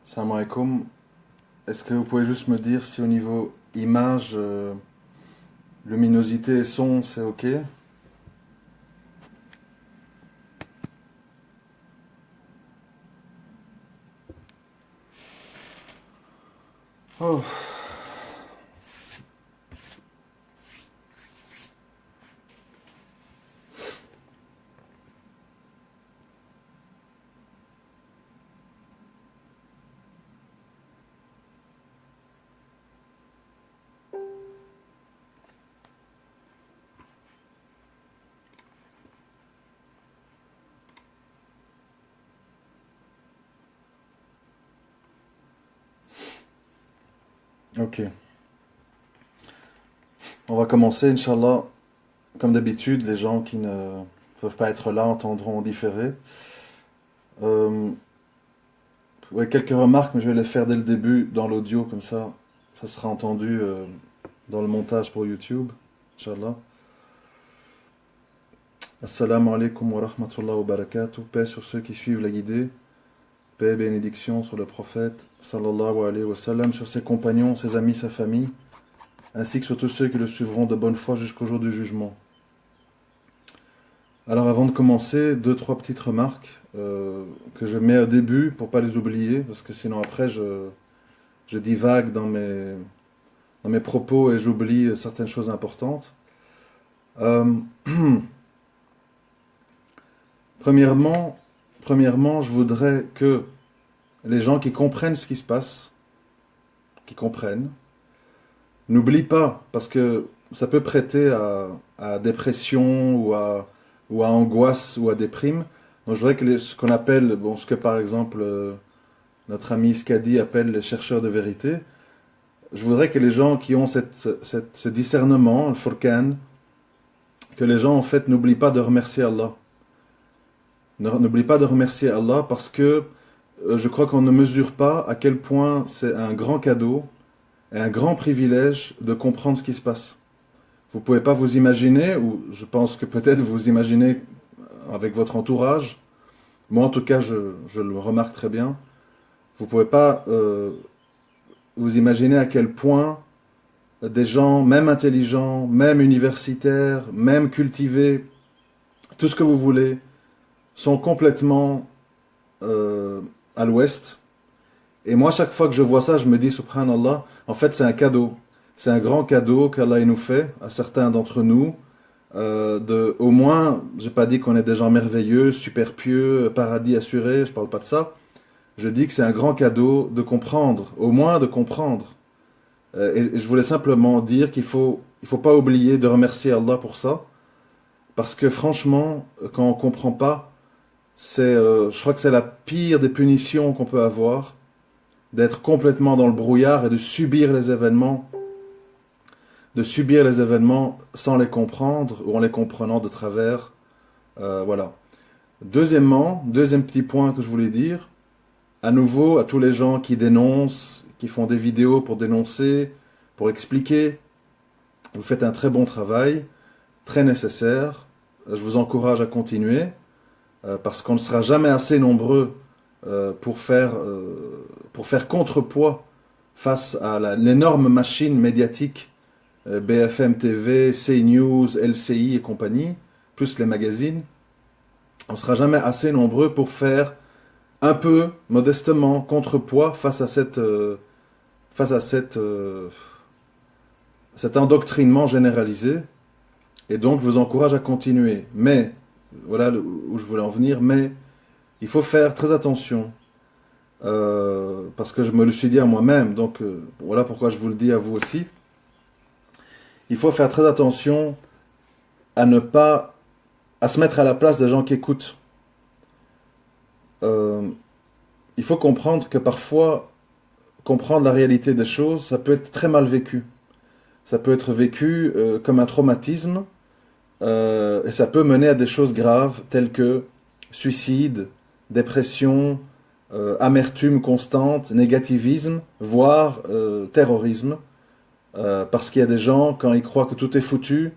Salam alaikum. Est-ce que vous pouvez juste me dire si au niveau image, luminosité et son, c'est OK? Oh, OK. On va commencer, Inch'Allah. Comme d'habitude, les gens qui ne peuvent pas être là entendront en différé. Euh, ouais, quelques remarques, mais je vais les faire dès le début dans l'audio, comme ça sera entendu dans le montage pour YouTube, Inch'Allah. Assalamu alaikum wa rahmatullahi wa barakatuh. Paix sur ceux qui suivent la guidée. Paix et bénédiction sur le prophète, sallallahu alayhi wa sallam, sur ses compagnons, ses amis, sa famille, ainsi que sur tous ceux qui le suivront de bonne foi jusqu'au jour du jugement. Alors avant de commencer, deux, trois petites remarques que je mets au début pour pas les oublier, parce que sinon après je divague dans mes propos et j'oublie certaines choses importantes. Euh, premièrement, premièrement, je voudrais que les gens qui comprennent ce qui se passe, qui comprennent, n'oublient pas, parce que ça peut prêter à dépression ou à angoisse ou à déprime. Donc je voudrais que ce qu'on appelle, bon, ce que par exemple notre ami Skadi appelle les chercheurs de vérité, je voudrais que les gens qui ont ce discernement, le furqan, que les gens en fait n'oublient pas de remercier Allah. N'oublie pas de remercier Allah parce que je crois qu'on ne mesure pas à quel point c'est un grand cadeau et un grand privilège de comprendre ce qui se passe. Vous ne pouvez pas vous imaginer, ou je pense que peut-être vous imaginez avec votre entourage, moi en tout cas je le remarque très bien, vous ne pouvez pas vous imaginer à quel point des gens, même intelligents, même universitaires, même cultivés, tout ce que vous voulez, sont complètement à l'ouest. Et moi, chaque fois que je vois ça, je me dis, subhanallah, en fait, c'est un cadeau. C'est un grand cadeau qu'Allah nous fait, à certains d'entre nous, au moins, j'ai pas dit qu'on est des gens merveilleux, super pieux, paradis assuré, je parle pas de ça. Je dis que c'est un grand cadeau de comprendre, au moins de comprendre. Et je voulais simplement dire il faut pas oublier de remercier Allah pour ça, parce que franchement, quand on comprend pas, je crois que c'est la pire des punitions qu'on peut avoir, d'être complètement dans le brouillard et de subir les événements sans les comprendre ou en les comprenant de travers. Voilà. Deuxièmement, deuxième petit point que je voulais dire, à nouveau à tous les gens qui dénoncent, qui font des vidéos pour dénoncer, pour expliquer, vous faites un très bon travail, très nécessaire. Je vous encourage à continuer parce qu'on ne sera jamais assez nombreux pour faire contrepoids face à l'énorme machine médiatique BFM TV, CNews, LCI et compagnie, plus les magazines. On ne sera jamais assez nombreux pour faire un peu, modestement, contrepoids face à cet endoctrinement généralisé. Et donc, je vous encourage à continuer. Mais, voilà où je voulais en venir, mais il faut faire très attention. Parce que je me le suis dit à moi-même, donc voilà pourquoi je vous le dis à vous aussi. Il faut faire très attention à se mettre à la place des gens qui écoutent. Il faut comprendre que parfois, comprendre la réalité des choses, ça peut être très mal vécu. Ça peut être vécu comme un traumatisme, et ça peut mener à des choses graves telles que suicide, dépression, amertume constante, négativisme, voire terrorisme. Parce qu'il y a des gens, quand ils croient que tout est foutu,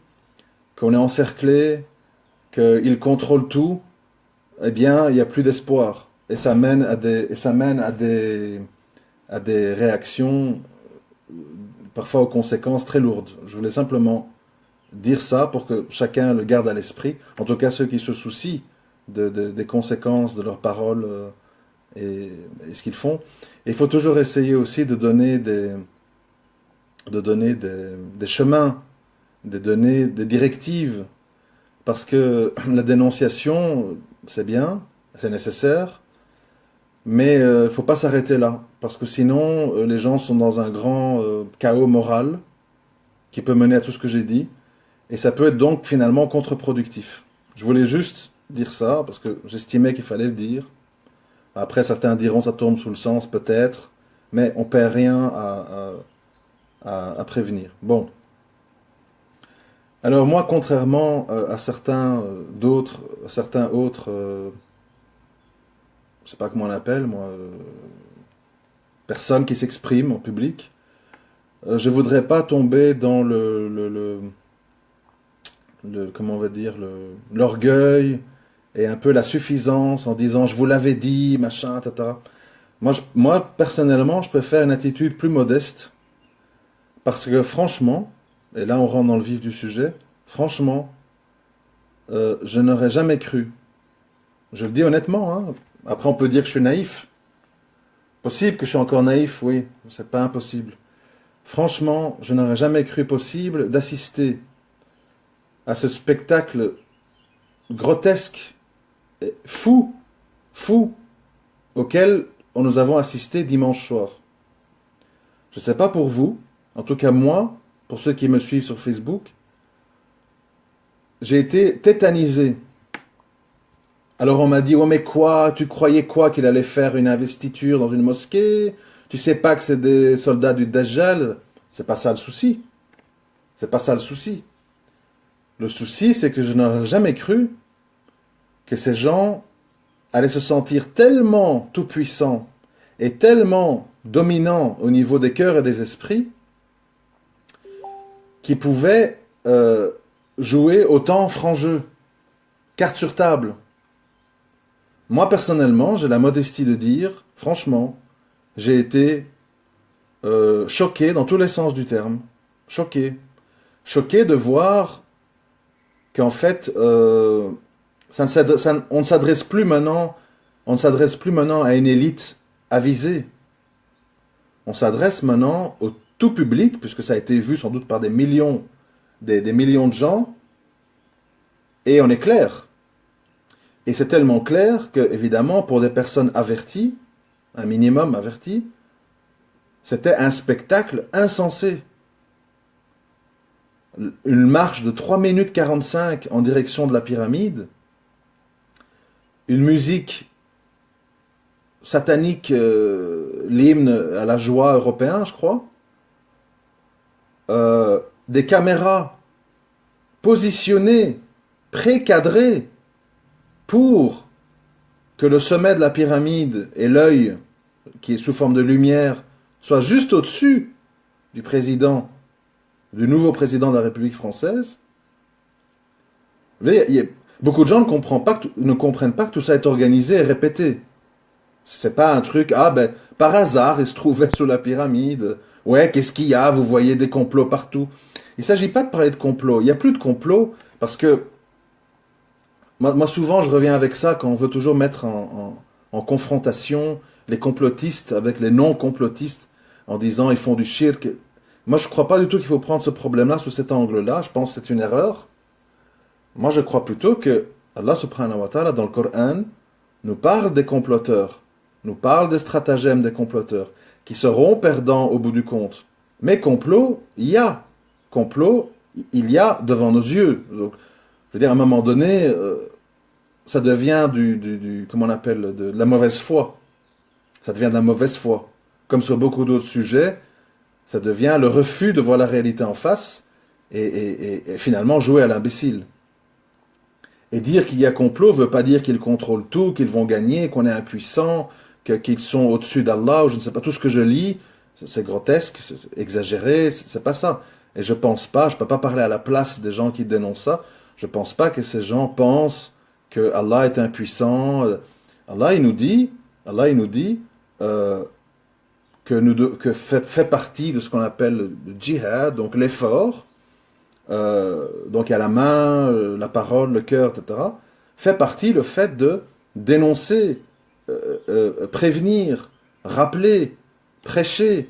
qu'on est encerclé, qu'ils contrôlent tout, eh bien, il n'y a plus d'espoir. Et ça mène à à des réactions, parfois aux conséquences très lourdes. Je voulais simplement dire ça pour que chacun le garde à l'esprit, en tout cas ceux qui se soucient des conséquences de leurs paroles et ce qu'ils font. Et il faut toujours essayer aussi de donner des chemins, de donner des directives, parce que la dénonciation, c'est bien, c'est nécessaire, mais il ne faut pas s'arrêter là, parce que sinon les gens sont dans un grand chaos moral qui peut mener à tout ce que j'ai dit, et ça peut être donc finalement contre-productif. Je voulais juste dire ça, parce que j'estimais qu'il fallait le dire. Après, certains diront ça tombe sous le sens, peut-être, mais on ne perd rien à prévenir. Bon. Alors moi, contrairement à certains autres, je ne sais pas comment on appelle, moi, personnes qui s'expriment en public, je ne voudrais pas tomber dans comment on va dire, l'orgueil et un peu la suffisance en disant je vous l'avais dit, machin, etc. Moi, personnellement, je préfère une attitude plus modeste parce que franchement, et là on rentre dans le vif du sujet, franchement, je n'aurais jamais cru. Je le dis honnêtement, hein. Après on peut dire que je suis naïf. Possible que je suis encore naïf, oui, c'est pas impossible. Franchement, je n'aurais jamais cru possible d'assister à ce spectacle grotesque, fou, auquel nous avons assisté dimanche soir. Je ne sais pas pour vous, en tout cas moi, pour ceux qui me suivent sur Facebook, j'ai été tétanisé. Alors on m'a dit, ouais mais quoi, tu croyais quoi qu'il allait faire une investiture dans une mosquée? Tu sais pas que c'est des soldats du Dajjal? C'est pas ça le souci. C'est pas ça le souci. Le souci, c'est que je n'aurais jamais cru que ces gens allaient se sentir tellement tout-puissants et tellement dominants au niveau des cœurs et des esprits qu'ils pouvaient jouer autant franc jeu, carte sur table. Moi, personnellement, j'ai la modestie de dire, franchement, j'ai été choqué dans tous les sens du terme. Choqué. Choqué de voir qu'en fait, on ne s'adresse plus maintenant à une élite avisée. On s'adresse maintenant au tout public, puisque ça a été vu sans doute par des millions de gens, et on est clair. Et c'est tellement clair que, évidemment, pour des personnes averties, un minimum averties, c'était un spectacle insensé. Une marche de 3 minutes 45 en direction de la pyramide, une musique satanique, l'hymne à la joie européen, je crois, des caméras positionnées, précadrées, pour que le sommet de la pyramide et l'œil, qui est sous forme de lumière, soit juste au-dessus du du nouveau président de la République française. Vous voyez, beaucoup de gens ne comprennent pas que tout ça est organisé et répété. C'est pas un truc, par hasard, il se trouvait sous la pyramide. Ouais, qu'est-ce qu'il y a? Vous voyez des complots partout. Il ne s'agit pas de parler de complot. Il n'y a plus de complot parce que moi, souvent, je reviens avec ça quand on veut toujours mettre en confrontation les complotistes avec les non-complotistes en disant ils font du shirk. Moi, je ne crois pas du tout qu'il faut prendre ce problème-là sous cet angle-là. Je pense que c'est une erreur. Moi, je crois plutôt que Allah subhanahu wa ta'ala, dans le Coran, nous parle des comploteurs, nous parle des stratagèmes des comploteurs, qui seront perdants au bout du compte. Mais complot, il y a. Complot, il y a devant nos yeux. Donc, je veux dire, à un moment donné, ça devient comment on appelle, de la mauvaise foi. Ça devient de la mauvaise foi. Comme sur beaucoup d'autres sujets, ça devient le refus de voir la réalité en face et finalement jouer à l'imbécile. Et dire qu'il y a complot ne veut pas dire qu'ils contrôlent tout, qu'ils vont gagner, qu'on est impuissant, qu'ils sont au-dessus d'Allah, ou je ne sais pas, tout ce que je lis, c'est grotesque, c'est exagéré, c'est pas ça. Et je pense pas, je peux pas parler à la place des gens qui dénoncent ça, je pense pas que ces gens pensent que Allah est impuissant. Allah il nous dit que que fait partie de ce qu'on appelle le djihad, donc l'effort, donc il y a la main, la parole, le cœur, etc., fait partie le fait de dénoncer, prévenir, rappeler, prêcher,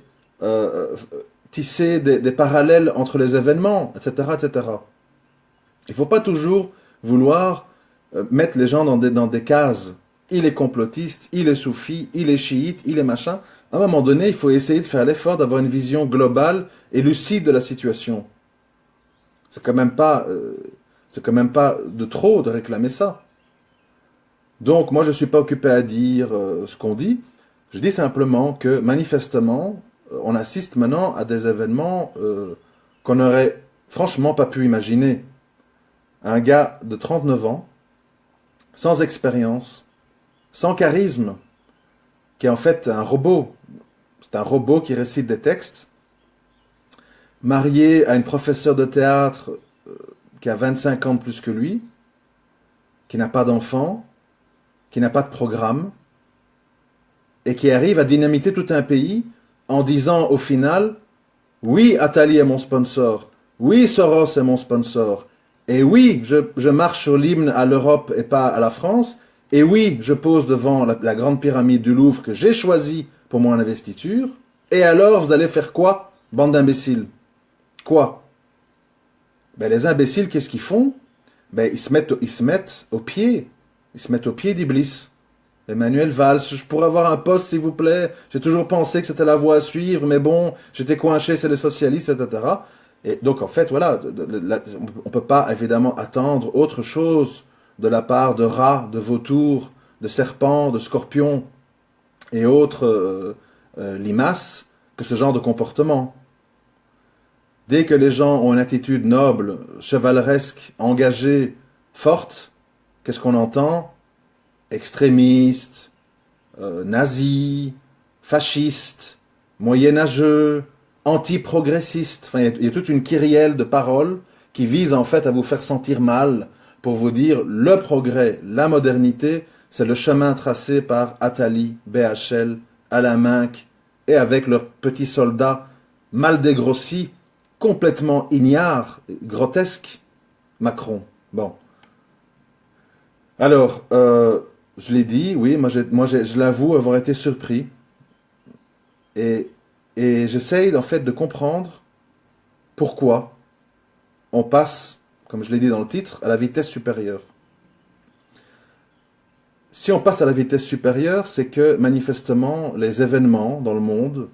tisser des parallèles entre les événements, etc., etc. Il ne faut pas toujours vouloir mettre les gens dans des cases. Il est complotiste, il est soufi, il est chiite, il est machin. À un moment donné, il faut essayer de faire l'effort d'avoir une vision globale et lucide de la situation. C'est quand même pas de trop de réclamer ça. Donc, moi, je ne suis pas occupé à dire ce qu'on dit. Je dis simplement que, manifestement, on assiste maintenant à des événements qu'on n'aurait franchement pas pu imaginer. Un gars de 39 ans, sans expérience, sans charisme, qui est en fait un robot. C'est un robot qui récite des textes, marié à une professeure de théâtre qui a 25 ans de plus que lui, qui n'a pas d'enfant, qui n'a pas de programme, et qui arrive à dynamiter tout un pays en disant au final, oui, Attali est mon sponsor, oui, Soros est mon sponsor, et oui, je marche sur l'hymne à l'Europe et pas à la France, et oui, je pose devant la grande pyramide du Louvre que j'ai choisie pour mon investiture, et alors vous allez faire quoi, bande d'imbéciles? Quoi? Ben, les imbéciles, qu'est-ce qu'ils font? Ben, ils se mettent au pied. Ils se mettent au pied d'Iblis. Emmanuel Valls, je pourrais avoir un poste, s'il vous plaît. J'ai toujours pensé que c'était la voie à suivre, mais bon, j'étais coincé, c'est les socialistes, etc. Et donc, en fait, voilà, on ne peut pas évidemment attendre autre chose de la part de rats, de vautours, de serpents, de scorpions et autres limaces que ce genre de comportement. Dès que les gens ont une attitude noble, chevaleresque, engagée, forte, qu'est-ce qu'on entend? Extrémistes, nazis, fascistes, moyenâgeux, anti-progressistes. Enfin, il y a toute une kyrielle de paroles qui visent en fait à vous faire sentir mal pour vous dire le progrès, la modernité, c'est le chemin tracé par Attali, BHL, Alain Minc et avec leurs petits soldats mal dégrossis, complètement ignare, grotesque, Macron. Bon. Alors, je l'ai dit, oui, je l'avoue avoir été surpris. Et j'essaye en fait de comprendre pourquoi on passe, comme je l'ai dit dans le titre, à la vitesse supérieure. Si on passe à la vitesse supérieure, c'est que manifestement, les événements dans le monde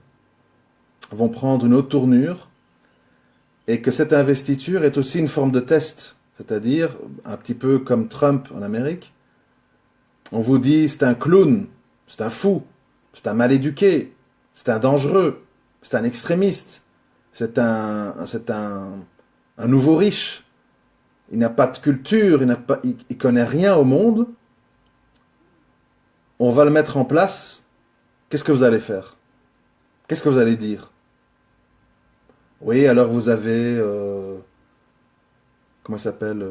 vont prendre une autre tournure et que cette investiture est aussi une forme de test, c'est-à-dire un petit peu comme Trump en Amérique. On vous dit c'est un clown, c'est un fou, c'est un mal éduqué, c'est un dangereux, c'est un extrémiste, c'est un nouveau riche. Il n'a pas de culture, il connaît rien au monde. On va le mettre en place. Qu'est-ce que vous allez faire? Qu'est-ce que vous allez dire? Oui, alors vous avez... comment il s'appelle?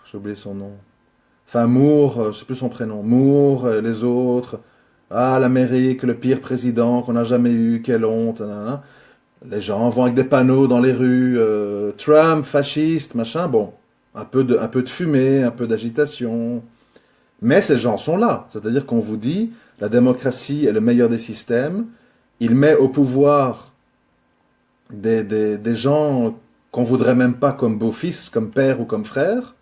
J'ai oublié son nom. Enfin, Moore, je ne sais plus son prénom. Moore, les autres. Ah, l'Amérique, le pire président qu'on a jamais eu, quelle honte. Nanana. Les gens vont avec des panneaux dans les rues. Trump, fasciste, machin. Bon, un peu de fumée, un peu d'agitation. Mais ces gens sont là. C'est-à-dire qu'on vous dit, la démocratie est le meilleur des systèmes. Il met au pouvoir des gens qu'on voudrait même pas comme beau-fils, comme père ou comme frère,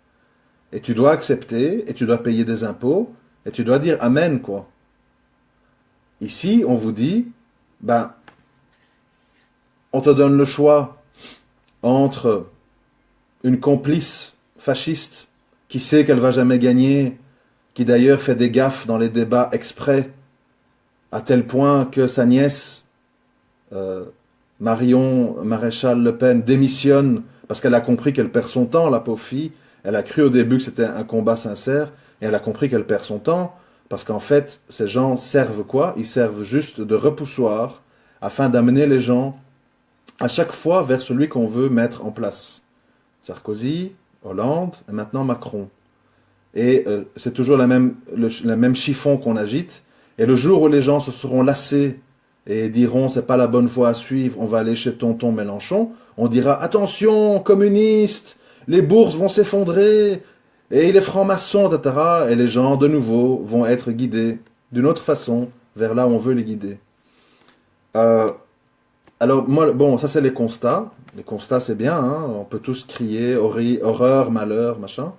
et tu dois accepter, et tu dois payer des impôts, et tu dois dire Amen, quoi. Ici, on vous dit, ben, on te donne le choix entre une complice fasciste qui sait qu'elle va jamais gagner, qui d'ailleurs fait des gaffes dans les débats exprès, à tel point que sa nièce, Marion Maréchal Le Pen, démissionne parce qu'elle a compris qu'elle perd son temps, la pauvre fille. Elle a cru au début que c'était un combat sincère, et elle a compris qu'elle perd son temps, parce qu'en fait, ces gens servent quoi? Ils servent juste de repoussoir, afin d'amener les gens à chaque fois vers celui qu'on veut mettre en place. Sarkozy, Hollande, et maintenant Macron. Et c'est toujours la même chiffon qu'on agite, et le jour où les gens se seront lassés et diront c'est pas la bonne voie à suivre, on va aller chez tonton Mélenchon, on dira attention, communistes, les bourses vont s'effondrer, et les francs-maçons, etc. Et les gens, de nouveau, vont être guidés d'une autre façon vers là où on veut les guider. Euh, alors, moi, bon, ça c'est les constats. Les constats, c'est bien, hein, on peut tous crier horreur, malheur, machin.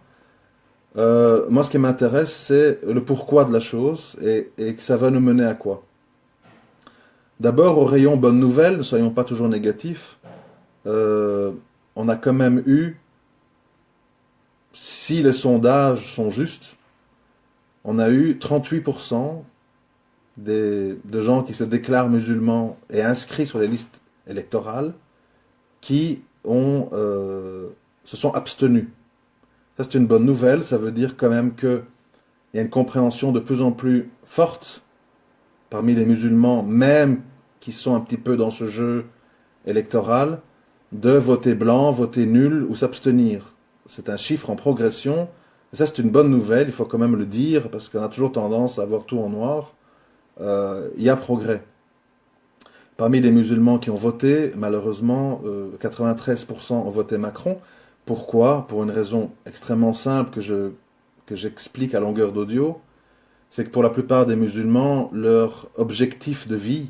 Moi, ce qui m'intéresse, c'est le pourquoi de la chose et que ça va nous mener à quoi. D'abord, au rayon bonne nouvelle, ne soyons pas toujours négatifs. euh, on a quand même eu, si les sondages sont justes, on a eu 38% de gens qui se déclarent musulmans et inscrits sur les listes électorales qui se sont abstenus. Ça, c'est une bonne nouvelle. Ça veut dire quand même qu'il y a une compréhension de plus en plus forte parmi les musulmans, même qui sont un petit peu dans ce jeu électoral, de voter blanc, voter nul ou s'abstenir. C'est un chiffre en progression. Et ça, c'est une bonne nouvelle. Il faut quand même le dire parce qu'on a toujours tendance à voir tout en noir. Il y a progrès. Parmi les musulmans qui ont voté, malheureusement, 93% ont voté Macron. Pourquoi? Pour une raison extrêmement simple que j'explique à longueur d'audio. C'est que pour la plupart des musulmans, leur objectif de vie,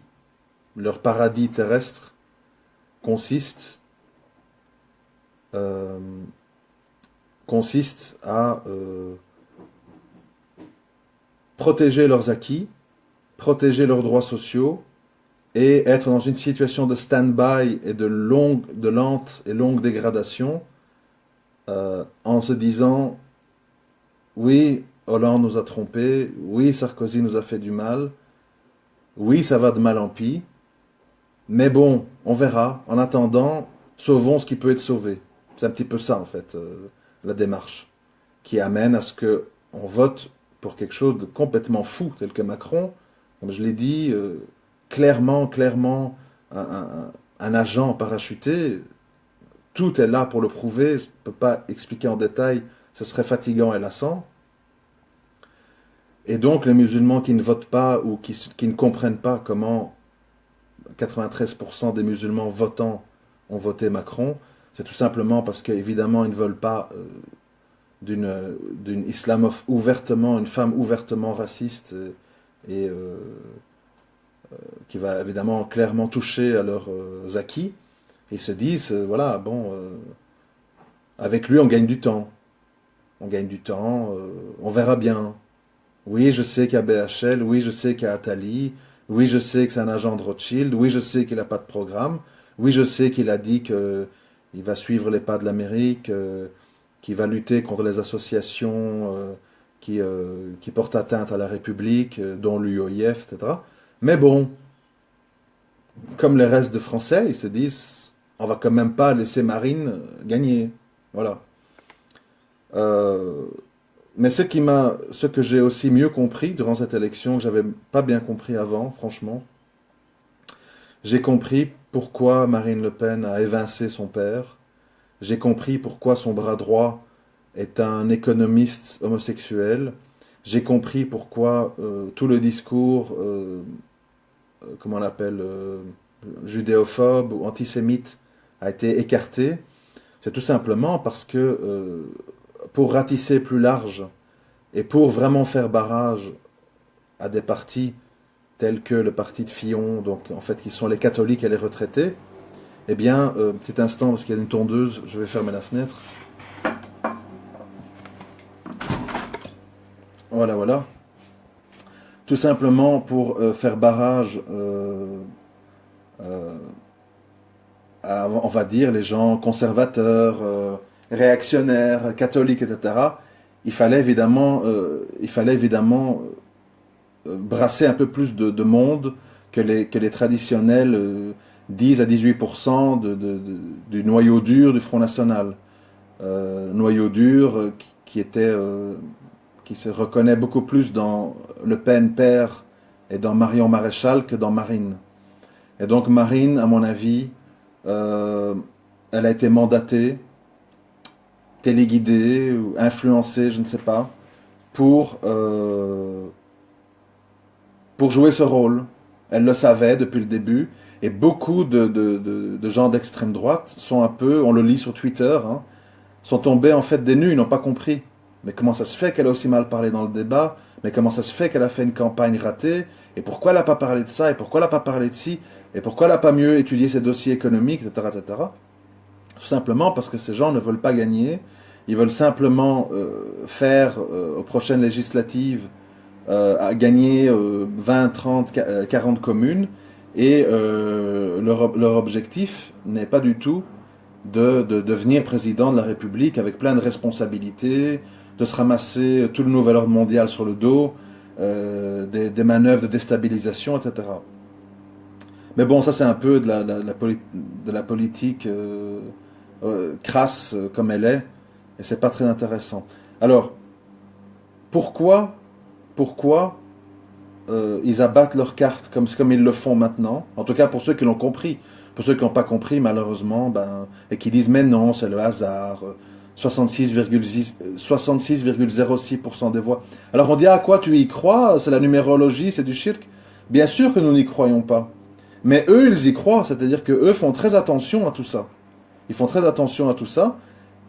leur paradis terrestre, consiste, euh, consiste à protéger leurs acquis, protéger leurs droits sociaux et être dans une situation de stand-by et de lente et longue dégradation en se disant oui, Hollande nous a trompés, oui, Sarkozy nous a fait du mal, oui, ça va de mal en pis, mais bon, on verra. En attendant, sauvons ce qui peut être sauvé. C'est un petit peu ça, en fait, la démarche, qui amène à ce que on vote pour quelque chose de complètement fou, tel que Macron, comme je l'ai dit, clairement, un agent parachuté, tout est là pour le prouver, je ne peux pas expliquer en détail, ce serait fatigant et lassant. Et donc les musulmans qui ne votent pas ou qui ne comprennent pas comment 93% des musulmans votants ont voté Macron, c'est tout simplement parce qu'évidemment ils ne veulent pas d'une ouvertement, une femme ouvertement raciste et qui va évidemment clairement toucher à leurs acquis. Et ils se disent, voilà, bon, avec lui on gagne du temps. On gagne du temps, on verra bien. Oui, je sais qu'il y a BHL, oui, je sais qu'il y a Attali, oui, je sais que c'est un agent de Rothschild, oui, je sais qu'il n'a pas de programme, oui, je sais qu'il a dit qu'il va suivre les pas de l'Amérique, qu'il va lutter contre les associations qui portent atteinte à la République, dont l'UOIF, etc. Mais bon, comme les restes de Français, ils se disent, on va quand même pas laisser Marine gagner. Voilà. Euh, mais ce que j'ai aussi mieux compris durant cette élection, que j'avais pas bien compris avant, franchement, j'ai compris pourquoi Marine Le Pen a évincé son père. J'ai compris pourquoi son bras droit est un économiste homosexuel. J'ai compris pourquoi tout le discours, comment on l'appelle, judéophobe ou antisémite a été écarté. C'est tout simplement parce que pour ratisser plus large et pour vraiment faire barrage à des partis tels que le parti de Fillon, donc en fait qui sont les catholiques et les retraités, eh bien, petit instant parce qu'il y a une tondeuse, je vais fermer la fenêtre. Voilà, voilà. Tout simplement pour faire barrage euh, à, on va dire, les gens conservateurs, réactionnaires, catholiques, etc. Il fallait évidemment brasser un peu plus de monde que les traditionnels 10 à 18% du noyau dur du Front National. Noyau dur qui se reconnaît beaucoup plus dans Le Pen père et dans Marion Maréchal que dans Marine. Et donc Marine, à mon avis, euh, elle a été mandatée, téléguidée ou influencée, je ne sais pas, pour jouer ce rôle. Elle le savait depuis le début. Et beaucoup de gens d'extrême droite sont un peu, on le lit sur Twitter, hein, sont tombés en fait des nues, ils n'ont pas compris. Mais comment ça se fait qu'elle a aussi mal parlé dans le débat? Mais comment ça se fait qu'elle a fait une campagne ratée? Et pourquoi elle n'a pas parlé de ça? Et pourquoi elle n'a pas parlé de ci? Et pourquoi elle n'a pas mieux étudié ses dossiers économiques, etc., etc. Tout simplement parce que ces gens ne veulent pas gagner. Ils veulent simplement faire aux prochaines législatives à gagner 20, 30, 40 communes. Et leur objectif n'est pas du tout de devenir président de la République avec plein de responsabilités, de se ramasser tout le nouvel ordre mondial sur le dos, des manœuvres de déstabilisation, etc. Mais bon, ça c'est un peu de la politique crasse comme elle est, et c'est pas très intéressant. Alors, pourquoi ils abattent leurs cartes comme ils le font maintenant? En tout cas pour ceux qui l'ont compris. Pour ceux qui n'ont pas compris, malheureusement, et qui disent mais non, c'est le hasard, 66,06% des voix. Alors on dit à quoi tu y crois? C'est la numérologie, c'est du shirk? Bien sûr que nous n'y croyons pas. Mais eux, ils y croient, c'est-à-dire que eux font très attention à tout ça. Ils font très attention à tout ça.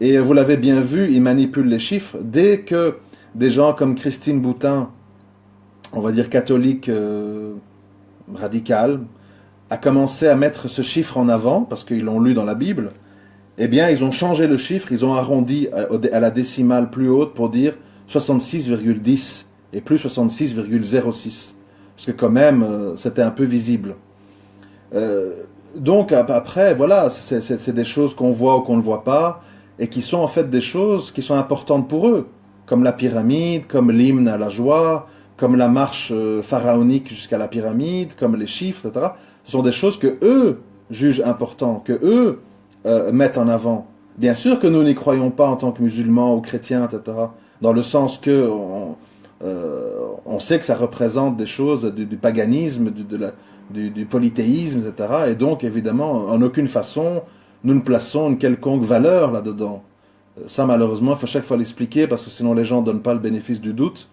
Et vous l'avez bien vu, ils manipulent les chiffres. Dès que des gens comme Christine Boutin, on va dire catholique radicale, a commencé à mettre ce chiffre en avant, parce qu'ils l'ont lu dans la Bible, eh bien, ils ont changé le chiffre, ils ont arrondi à la décimale plus haute pour dire 66,10 et plus 66,06. Parce que quand même, c'était un peu visible. Donc après, voilà, c'est des choses qu'on voit ou qu'on ne voit pas, et qui sont en fait des choses qui sont importantes pour eux, comme la pyramide, comme l'hymne à la joie, comme la marche pharaonique jusqu'à la pyramide, comme les chiffres, etc. Ce sont des choses que eux jugent importantes, que eux mettent en avant. Bien sûr que nous n'y croyons pas en tant que musulmans ou chrétiens, etc. Dans le sens que on sait que ça représente des choses du paganisme, du polythéisme, etc. Et donc, évidemment, en aucune façon, nous ne plaçons une quelconque valeur là-dedans. Ça, malheureusement, il faut chaque fois l'expliquer parce que sinon les gens ne donnent pas le bénéfice du doute.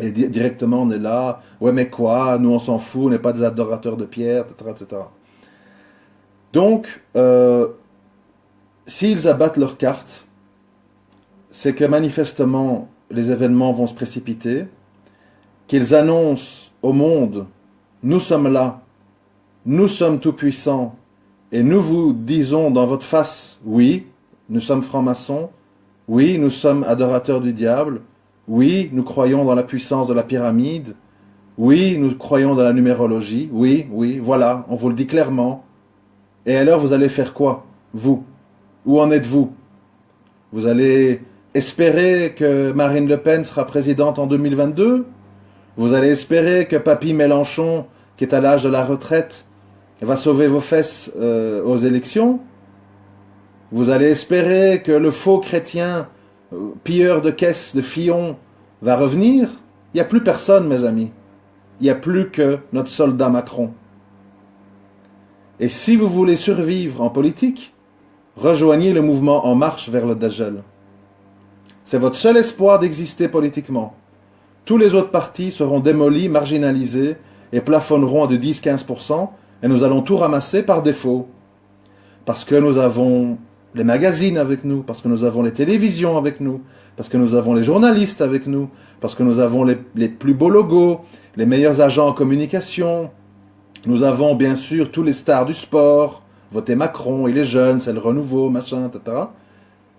Et directement, on est là, ouais, mais quoi, nous on s'en fout, on n'est pas des adorateurs de pierre, etc. etc. Donc, s'ils abattent leurs cartes, c'est que manifestement, les événements vont se précipiter, qu'ils annoncent au monde, nous sommes là, nous sommes tout-puissants, et nous vous disons dans votre face, oui, nous sommes francs-maçons, oui, nous sommes adorateurs du diable, oui, nous croyons dans la puissance de la pyramide, oui, nous croyons dans la numérologie, oui, oui, voilà, on vous le dit clairement. Et alors, vous allez faire quoi, vous? Où en êtes-vous? Vous allez espérer que Marine Le Pen sera présidente en 2022? Vous allez espérer que Papy Mélenchon, qui est à l'âge de la retraite, va sauver vos fesses aux élections? Vous allez espérer que le faux chrétien, pilleur de caisses de Fillon, va revenir? Il n'y a plus personne, mes amis. Il n'y a plus que notre soldat Macron. Et si vous voulez survivre en politique, rejoignez le mouvement En Marche vers le Dajjal. C'est votre seul espoir d'exister politiquement. Tous les autres partis seront démolis, marginalisés et plafonneront à de 10-15%, et nous allons tout ramasser par défaut. Parce que nous avons les magazines avec nous, parce que nous avons les télévisions avec nous, parce que nous avons les journalistes avec nous, parce que nous avons les plus beaux logos, les meilleurs agents en communication. Nous avons bien sûr tous les stars du sport, votez Macron, il est jeune, c'est le renouveau, machin, etc.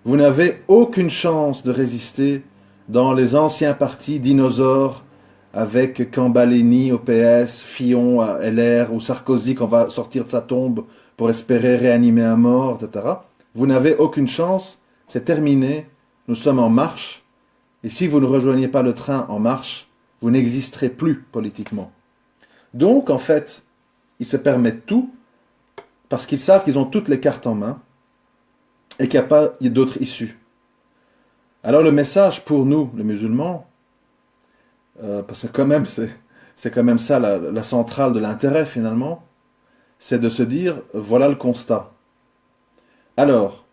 Vous n'avez aucune chance de résister dans les anciens partis dinosaures avec Cambaleni au PS, Fillon à LR ou Sarkozy qu'on va sortir de sa tombe pour espérer réanimer un mort, etc. Vous n'avez aucune chance, c'est terminé, nous sommes en marche, et si vous ne rejoignez pas le train en marche, vous n'existerez plus politiquement. Donc, en fait, ils se permettent tout, parce qu'ils savent qu'ils ont toutes les cartes en main, et qu'il n'y a pas d'autre issue. Alors le message pour nous, les musulmans, parce que quand même, c'est quand même ça la centrale de l'intérêt finalement, c'est de se dire, voilà le constat. Alors,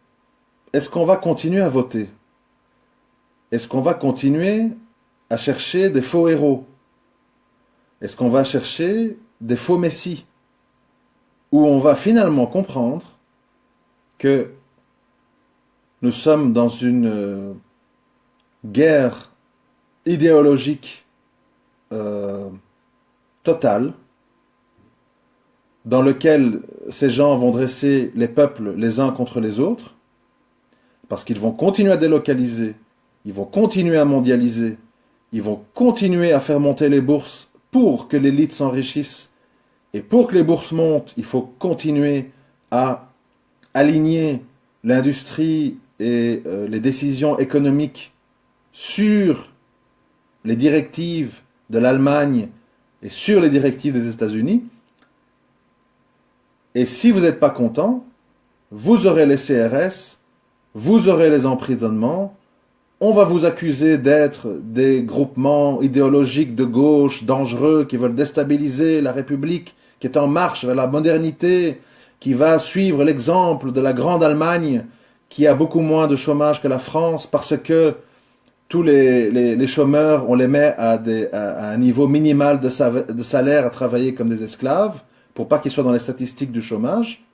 est-ce qu'on va continuer à voter? Est-ce qu'on va continuer à chercher des faux héros? Est-ce qu'on va chercher des faux messies, où on va finalement comprendre que nous sommes dans une guerre idéologique totale, dans lequel ces gens vont dresser les peuples les uns contre les autres, parce qu'ils vont continuer à délocaliser, ils vont continuer à mondialiser, ils vont continuer à faire monter les bourses pour que l'élite s'enrichisse. Et pour que les bourses montent, il faut continuer à aligner l'industrie et les décisions économiques sur les directives de l'Allemagne et sur les directives des États-Unis. Et si vous n'êtes pas content, vous aurez les CRS, vous aurez les emprisonnements, on va vous accuser d'être des groupements idéologiques de gauche dangereux qui veulent déstabiliser la République, qui est en marche vers la modernité, qui va suivre l'exemple de la grande Allemagne, qui a beaucoup moins de chômage que la France, parce que tous les chômeurs, on les met à un niveau minimal de salaire à travailler comme des esclaves, pour pas qu'ils soient dans les statistiques du chômage.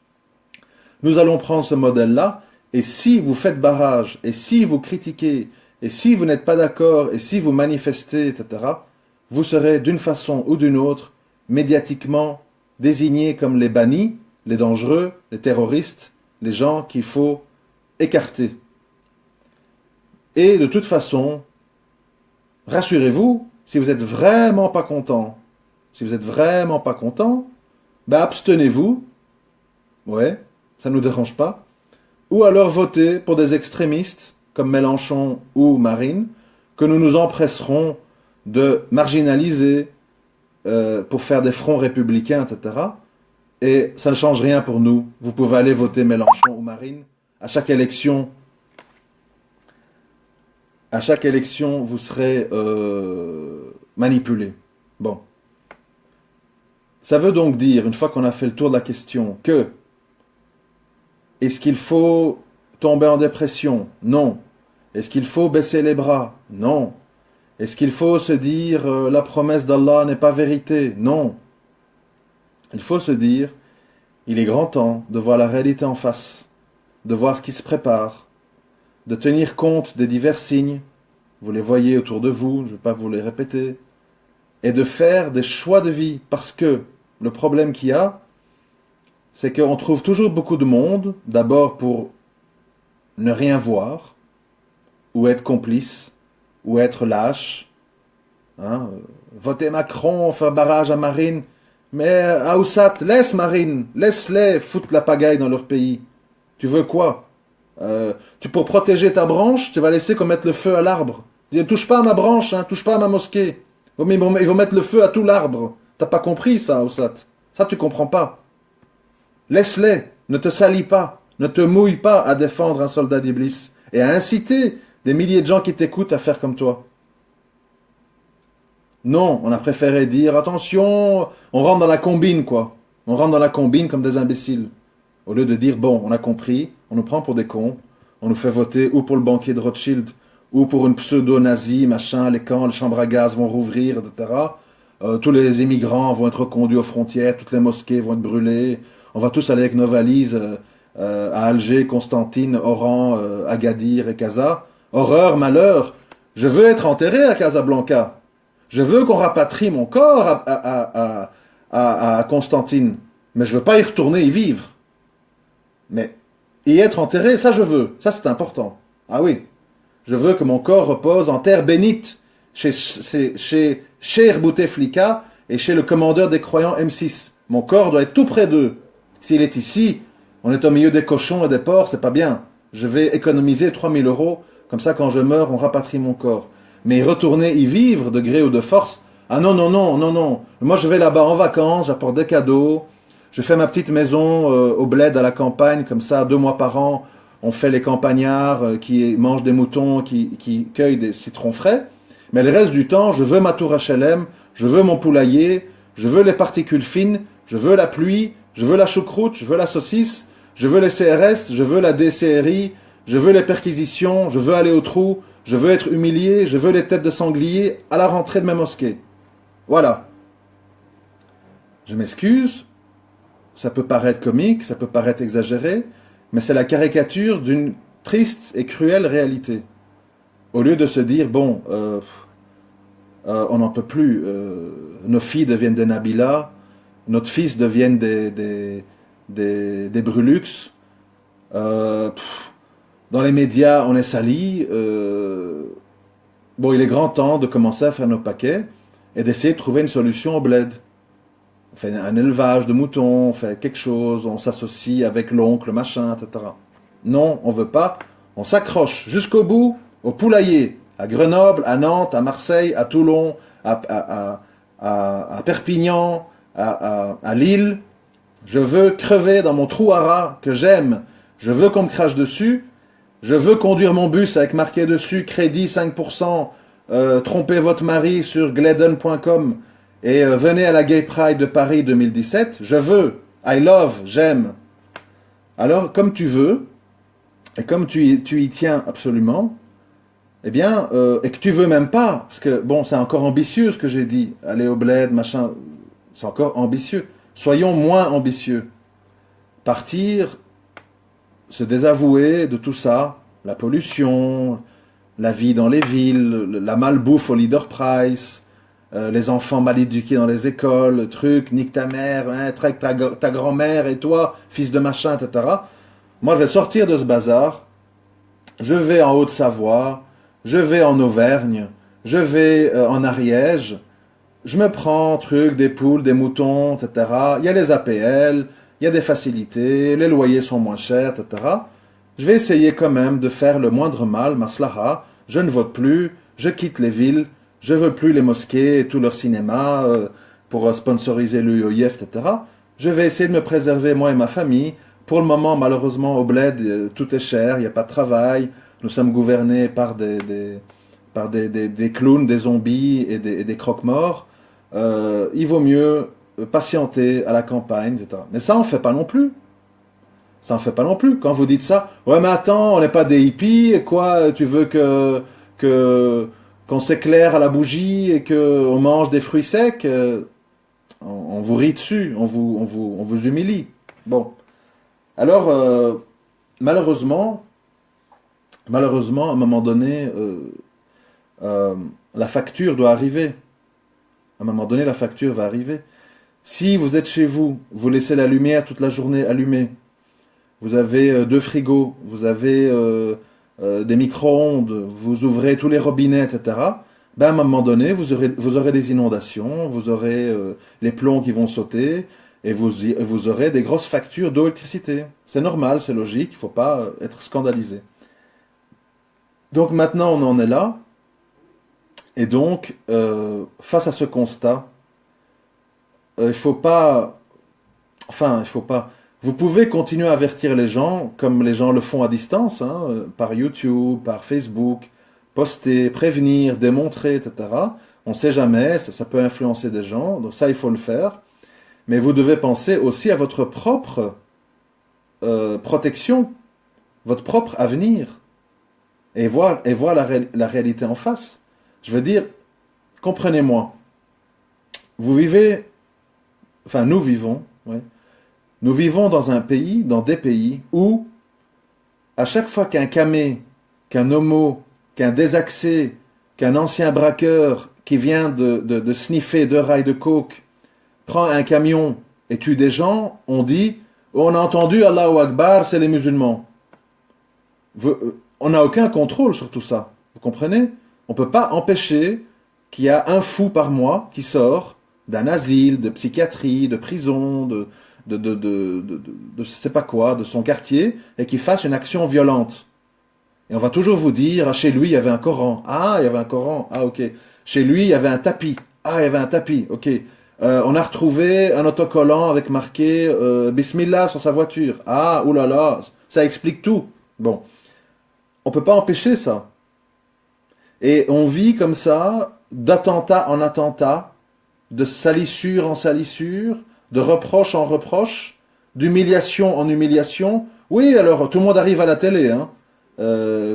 Nous allons prendre ce modèle-là, et si vous faites barrage, et si vous critiquez, et si vous n'êtes pas d'accord, et si vous manifestez, etc., vous serez d'une façon ou d'une autre médiatiquement désignés comme les bannis, les dangereux, les terroristes, les gens qu'il faut écarter. Et de toute façon, rassurez-vous, si vous n'êtes vraiment pas content, ben abstenez-vous, ouais, ça ne nous dérange pas, ou alors votez pour des extrémistes comme Mélenchon ou Marine, que nous nous empresserons de marginaliser pour faire des fronts républicains, etc. Et ça ne change rien pour nous. Vous pouvez aller voter Mélenchon ou Marine. À chaque élection, vous serez manipulé. Bon. Ça veut donc dire, une fois qu'on a fait le tour de la question, que est-ce qu'il faut tomber en dépression? Non. Est-ce qu'il faut baisser les bras? Non. Est-ce qu'il faut se dire la promesse d'Allah n'est pas vérité? Non. Il faut se dire, il est grand temps de voir la réalité en face, de voir ce qui se prépare, de tenir compte des divers signes, vous les voyez autour de vous, je ne vais pas vous les répéter, et de faire des choix de vie, parce que le problème qu'il y a, c'est qu'on trouve toujours beaucoup de monde, d'abord pour ne rien voir, ou être complice, ou être lâche, hein, voter Macron, faire barrage à Marine, mais Aoussat, laisse Marine, laisse-les foutre la pagaille dans leur pays. Tu veux quoi? Pour protéger ta branche, tu vas laisser qu'on mette le feu à l'arbre. Dis, touche pas à ma branche, hein, touche pas à ma mosquée. Ils vont mettre le feu à tout l'arbre. T'as pas compris ça, Aoussat? Ça, tu comprends pas. Laisse-les, ne te salis pas, ne te mouille pas à défendre un soldat d'Iblis et à inciter des milliers de gens qui t'écoutent à faire comme toi. Non, on a préféré dire, attention, on rentre dans la combine, quoi. On rentre dans la combine comme des imbéciles. Au lieu de dire, bon, on a compris, on nous prend pour des cons, on nous fait voter ou pour le banquier de Rothschild, ou pour une pseudo-nazie, machin, les camps, les chambres à gaz vont rouvrir, etc. Tous les immigrants vont être reconduits aux frontières, toutes les mosquées vont être brûlées, on va tous aller avec nos valises à Alger, Constantine, Oran, Agadir et Casa. Horreur, malheur, je veux être enterré à Casablanca. Je veux qu'on rapatrie mon corps à Constantine, mais je veux pas y retourner y vivre. Mais y être enterré, ça je veux, ça c'est important. Ah oui, je veux que mon corps repose en terre bénite chez Cheikh Bouteflika et chez le commandeur des croyants M6. Mon corps doit être tout près d'eux. S'il est ici, on est au milieu des cochons et des porcs, c'est pas bien. Je vais économiser 3000 €, comme ça quand je meurs, on rapatrie mon corps. Mais retourner y vivre de gré ou de force, ah non, non, non, non, non. Moi je vais là-bas en vacances, j'apporte des cadeaux, je fais ma petite maison au bled à la campagne, comme ça 2 mois par an, on fait les campagnards qui mangent des moutons, qui cueillent des citrons frais. Mais le reste du temps, je veux ma tour HLM, je veux mon poulailler, je veux les particules fines, je veux la pluie, je veux la choucroute, je veux la saucisse, je veux les CRS, je veux la DCRI, je veux les perquisitions, je veux aller au trou, je veux être humilié, je veux les têtes de sanglier à la rentrée de mes mosquées. Voilà. Je m'excuse, ça peut paraître comique, ça peut paraître exagéré, mais c'est la caricature d'une triste et cruelle réalité. Au lieu de se dire, bon, on n'en peut plus, nos filles deviennent des Nabila, notre fils deviennent des Brulux, dans les médias on est sali, bon, il est grand temps de commencer à faire nos paquets et d'essayer de trouver une solution au bled. On fait un élevage de moutons, on fait quelque chose, on s'associe avec l'oncle, machin, etc. Non, on veut pas. On s'accroche jusqu'au bout au poulailler, à Grenoble, à Nantes, à Marseille, à Toulon, à Perpignan, à Lille. Je veux crever dans mon trou à rats que j'aime. Je veux qu'on me crache dessus. Je veux conduire mon bus avec marqué dessus crédit 5%, trompez votre mari sur gleden.com et venez à la Gay Pride de Paris 2017. Je veux, I love, j'aime. Alors, comme tu veux, et comme tu y tiens absolument, eh bien, et que tu veux même pas, parce que, bon, c'est encore ambitieux ce que j'ai dit, aller au bled, machin, c'est encore ambitieux. Soyons moins ambitieux. Partir, se désavouer de tout ça, la pollution, la vie dans les villes, la malbouffe au leader price, les enfants mal éduqués dans les écoles, le truc, nique ta mère, hein, traque ta grand-mère et toi, fils de machin, etc. Moi, je vais sortir de ce bazar, je vais en Haute-Savoie, je vais en Auvergne, je vais en Ariège, je me prends truc, des poules, des moutons, etc. Il y a les APL, il y a des facilités, les loyers sont moins chers, etc. Je vais essayer quand même de faire le moindre mal, maslaha, je ne vote plus, je quitte les villes, je veux plus les mosquées et tout leur cinéma pour sponsoriser l'UOIF, etc. Je vais essayer de me préserver, moi et ma famille. Pour le moment, malheureusement, au bled, tout est cher, il n'y a pas de travail. Nous sommes gouvernés par des clowns, des zombies et des croque-morts. Il vaut mieux patienter à la campagne, etc. Mais ça, on ne fait pas non plus. Ça en fait pas non plus. Quand vous dites ça, ouais, mais attends, on n'est pas des hippies, quoi, tu veux qu'on s'éclaire à la bougie et qu'on mange des fruits secs, on vous rit dessus, on vous humilie. Bon. Alors, malheureusement, à un moment donné, la facture doit arriver. À un moment donné, la facture va arriver. Si vous êtes chez vous, vous laissez la lumière toute la journée allumée, vous avez 2 frigos, vous avez des micro-ondes, vous ouvrez tous les robinets, etc. Ben, à un moment donné, vous aurez des inondations, vous aurez les plombs qui vont sauter, et vous aurez des grosses factures d'électricité. C'est normal, c'est logique, il ne faut pas être scandalisé. Donc maintenant, on en est là. Et donc, face à ce constat, il faut pas... Vous pouvez continuer à avertir les gens, comme les gens le font à distance, hein, par YouTube, par Facebook, poster, prévenir, démontrer, etc. On ne sait jamais, ça peut influencer des gens, donc ça, il faut le faire. Mais vous devez penser aussi à votre propre protection, votre propre avenir, et voir la réalité en face. Je veux dire, comprenez-moi, nous vivons, ouais, nous vivons dans des pays où, à chaque fois qu'un camé, qu'un homo, qu'un désaxé, qu'un ancien braqueur qui vient de sniffer 2 rails de coke prend un camion et tue des gens, on dit « On a entendu Allahu Akbar, c'est les musulmans ». On n'a aucun contrôle sur tout ça, vous comprenez? On ne peut pas empêcher qu'il y a un fou par mois qui sort d'un asile, de psychiatrie, de prison, de je sais pas quoi, de son quartier, et qui fasse une action violente. Et on va toujours vous dire, ah, chez lui, il y avait un Coran. Ah, il y avait un Coran. Ah, ok. Chez lui, il y avait un tapis. Ah, il y avait un tapis. Ok. On a retrouvé un autocollant avec marqué Bismillah sur sa voiture. Ah, oulala, ça explique tout. Bon. On peut pas empêcher ça. Et on vit comme ça, d'attentat en attentat, de salissure en salissure, de reproche en reproche, d'humiliation en humiliation. Oui, alors tout le monde arrive à la télé, hein.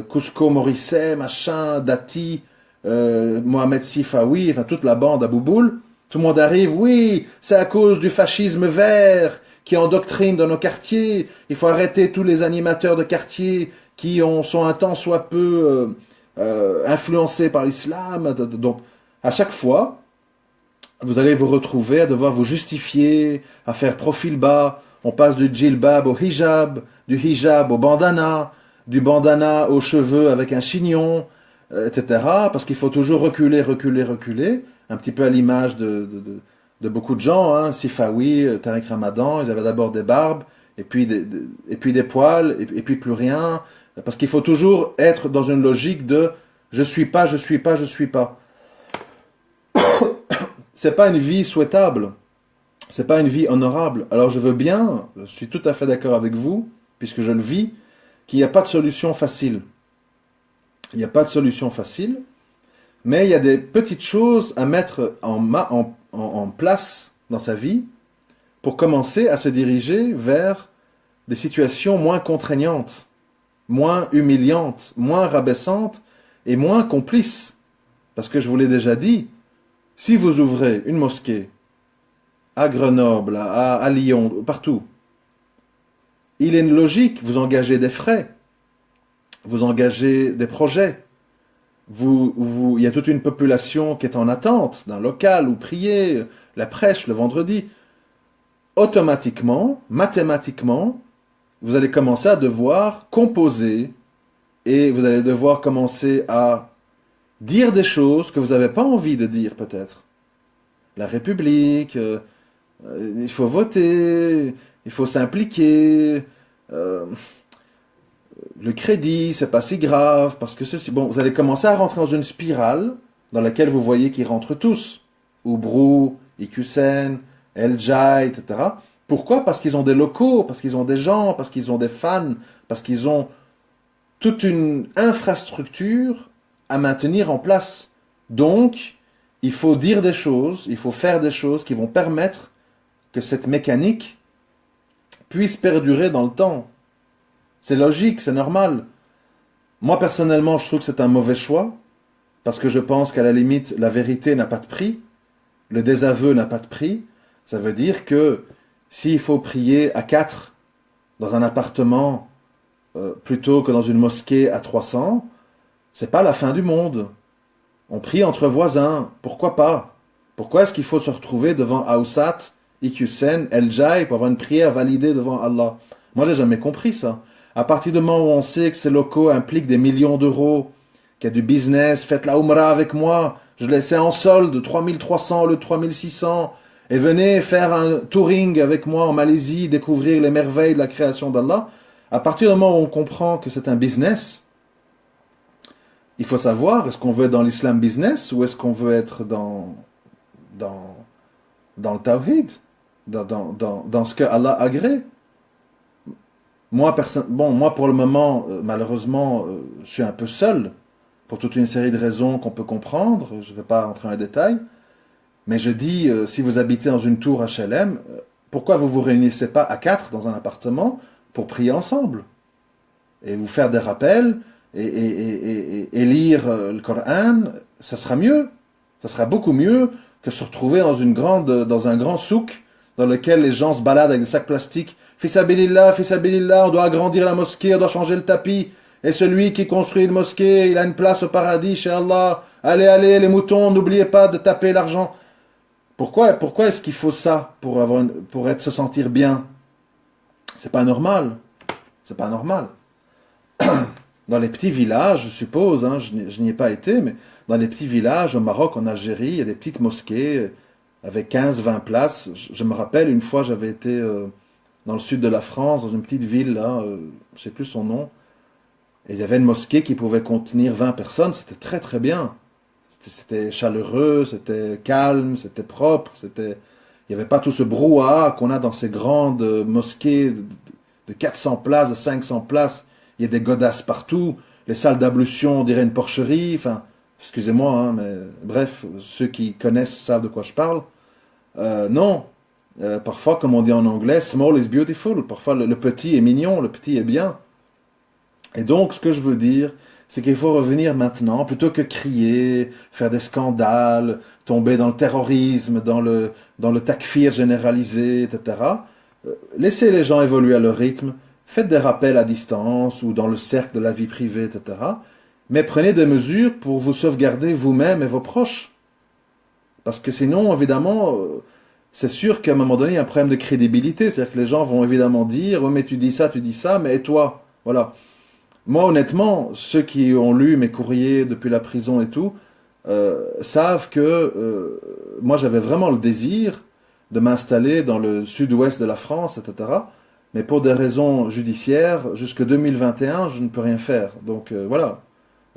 Cusco Morisset, machin, Dati, Mohamed Sifawi, enfin toute la bande à Bouboul. Tout le monde arrive, oui, c'est à cause du fascisme vert qui endoctrine dans nos quartiers. Il faut arrêter tous les animateurs de quartier qui sont un tant soit peu influencés par l'islam. Donc, à chaque fois, vous allez vous retrouver à devoir vous justifier, à faire profil bas. On passe du djilbab au hijab, du hijab au bandana, du bandana aux cheveux avec un chignon, etc. Parce qu'il faut toujours reculer, reculer, reculer. Un petit peu à l'image de beaucoup de gens, hein. Sifawi, Tariq Ramadan, ils avaient d'abord des barbes, et puis des poils, et puis plus rien. Parce qu'il faut toujours être dans une logique de je suis pas, je suis pas, je suis pas. C'est pas une vie souhaitable. C'est pas une vie honorable. Alors je veux bien, je suis tout à fait d'accord avec vous, puisque je le vis, qu'il n'y a pas de solution facile. Il n'y a pas de solution facile, mais il y a des petites choses à mettre en place dans sa vie pour commencer à se diriger vers des situations moins contraignantes, moins humiliantes, moins rabaissantes et moins complices. Parce que je vous l'ai déjà dit, si vous ouvrez une mosquée à Grenoble, à Lyon, partout, il est une logique, vous engagez des frais, vous engagez des projets, il y a toute une population qui est en attente d'un local où prier, la prêche le vendredi. Automatiquement, mathématiquement, vous allez commencer à devoir composer et vous allez devoir commencer à dire des choses que vous n'avez pas envie de dire peut-être. La République, il faut voter, il faut s'impliquer, le crédit, c'est pas si grave, parce que ceci... Bon, vous allez commencer à rentrer dans une spirale dans laquelle vous voyez qu'ils rentrent tous. Oubrou, IQSEN, El Jai, etc. Pourquoi? Parce qu'ils ont des locaux, parce qu'ils ont des gens, parce qu'ils ont des fans, parce qu'ils ont toute une infrastructure à maintenir en place. Donc, il faut dire des choses, il faut faire des choses qui vont permettre que cette mécanique puisse perdurer dans le temps. C'est logique, c'est normal. Moi, personnellement, je trouve que c'est un mauvais choix, parce que je pense qu'à la limite, la vérité n'a pas de prix, le désaveu n'a pas de prix. Ça veut dire que s'il faut prier à 4 dans un appartement plutôt que dans une mosquée à 300, c'est pas la fin du monde. On prie entre voisins, pourquoi pas? Pourquoi est-ce qu'il faut se retrouver devant Awsat, IQSEN, El Jai pour avoir une prière validée devant Allah? Moi, j'ai jamais compris ça. À partir du moment où on sait que ces locaux impliquent des millions d'euros, qu'il y a du business, faites la Umrah avec moi, je laissais en solde 3300 le 3600, et venez faire un touring avec moi en Malaisie, découvrir les merveilles de la création d'Allah. À partir du moment où on comprend que c'est un business, il faut savoir, est-ce qu'on veut être dans l'islam business ou est-ce qu'on veut être dans le tawhid, dans ce que Allah agrée. Moi, pour le moment, malheureusement, je suis un peu seul, pour toute une série de raisons qu'on peut comprendre, je ne vais pas rentrer dans les détails, mais je dis, si vous habitez dans une tour HLM, pourquoi vous ne vous réunissez pas à 4 dans un appartement pour prier ensemble et vous faire des rappels et lire le Coran? Ça sera mieux, ça sera beaucoup mieux que se retrouver dans un grand souk dans lequel les gens se baladent avec des sacs plastiques. Fils Abilillah, on doit agrandir la mosquée, on doit changer le tapis. Et celui qui construit une mosquée, il a une place au paradis chez Allah. Allez, allez, les moutons, n'oubliez pas de taper l'argent. Pourquoi est-ce qu'il faut ça pour se sentir bien? C'est pas normal. C'est pas normal. Dans les petits villages, je suppose, hein, je n'y ai pas été, mais dans les petits villages, au Maroc, en Algérie, il y a des petites mosquées avec 15-20 places. Je me rappelle, une fois, j'avais été dans le sud de la France, dans une petite ville, là, je ne sais plus son nom, et il y avait une mosquée qui pouvait contenir 20 personnes, c'était très très bien. C'était chaleureux, c'était calme, c'était propre, il n'y avait pas tout ce brouhaha qu'on a dans ces grandes mosquées de 400 places, de 500 places. Il y a des godasses partout, les salles d'ablution, on dirait une porcherie, enfin, excusez-moi, hein, mais bref, ceux qui connaissent savent de quoi je parle. Non, parfois, comme on dit en anglais, small is beautiful, parfois le petit est mignon, le petit est bien. Et donc, ce que je veux dire, c'est qu'il faut revenir maintenant, plutôt que crier, faire des scandales, tomber dans le terrorisme, dans le takfir généralisé, etc. Laissez les gens évoluer à leur rythme, faites des rappels à distance ou dans le cercle de la vie privée, etc. Mais prenez des mesures pour vous sauvegarder vous-même et vos proches. Parce que sinon, évidemment, c'est sûr qu'à un moment donné, il y a un problème de crédibilité. C'est-à-dire que les gens vont évidemment dire, oh, mais tu dis ça, mais et toi? Voilà. Moi, honnêtement, ceux qui ont lu mes courriers depuis la prison et tout, savent que moi, j'avais vraiment le désir de m'installer dans le sud-ouest de la France, etc. Mais pour des raisons judiciaires, jusque 2021, je ne peux rien faire. Donc voilà,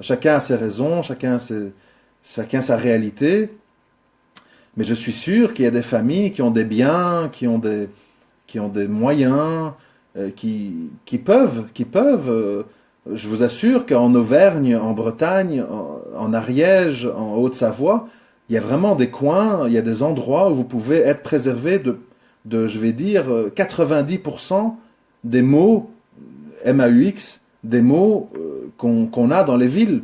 chacun a ses raisons, chacun sa réalité. Mais je suis sûr qu'il y a des familles qui ont des biens, qui ont des moyens, qui peuvent. Je vous assure qu'en Auvergne, en Bretagne, en Ariège, en Haute-Savoie, il y a vraiment des coins, il y a des endroits où vous pouvez être préservé je vais dire, 90% des mots MAUX, des mots qu'on a dans les villes